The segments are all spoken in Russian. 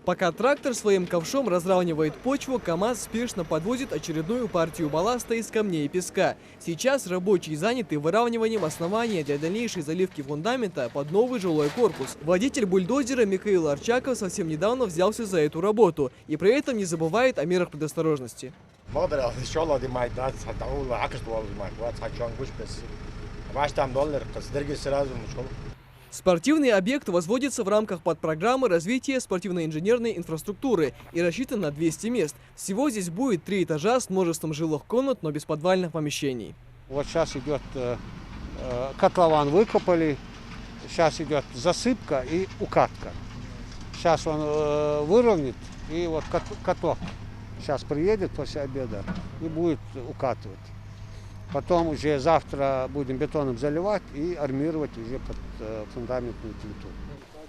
Пока трактор своим ковшом разравнивает почву, КАМАЗ спешно подвозит очередную партию балласта из камней и песка. Сейчас рабочие заняты выравниванием основания для дальнейшей заливки фундамента под новый жилой корпус. Водитель бульдозера Михаил Арчаков совсем недавно взялся за эту работу и при этом не забывает о мерах предосторожности. Спортивный объект возводится в рамках подпрограммы развития спортивно-инженерной инфраструктуры и рассчитан на 200 мест. Всего здесь будет 3 этажа с множеством жилых комнат, но без подвальных помещений. Вот сейчас идет котлован, выкопали, сейчас идет засыпка и укатка. Сейчас он выровнит, и вот каток сейчас приедет после обеда и будет укатывать. Потом уже завтра будем бетоном заливать и армировать уже под фундаментную плиту.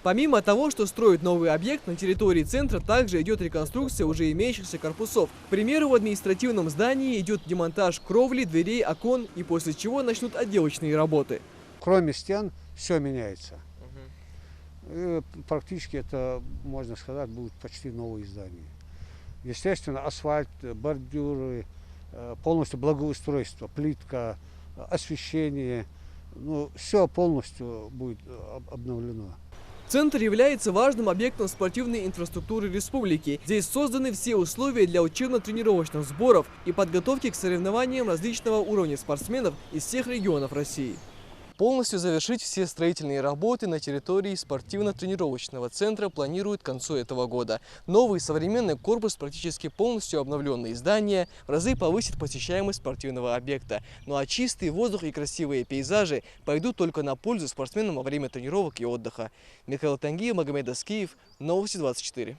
Помимо того, что строят новый объект, на территории центра также идет реконструкция уже имеющихся корпусов. К примеру, в административном здании идет демонтаж кровли, дверей, окон, и после чего начнут отделочные работы. Кроме стен все меняется. И практически это, можно сказать, будут почти новые здания. Естественно, асфальт, бордюры, полностью благоустройство, плитка, освещение, все полностью будет обновлено. Центр является важным объектом спортивной инфраструктуры республики. Здесь созданы все условия для учебно-тренировочных сборов и подготовки к соревнованиям различного уровня спортсменов из всех регионов России. Полностью завершить все строительные работы на территории спортивно-тренировочного центра планируют к концу этого года. Новый современный корпус, практически полностью обновленные здания, в разы повысит посещаемость спортивного объекта. Ну а чистый воздух и красивые пейзажи пойдут только на пользу спортсменам во время тренировок и отдыха. Михаил Тангиев, Магомед Аскиев, Новости 24.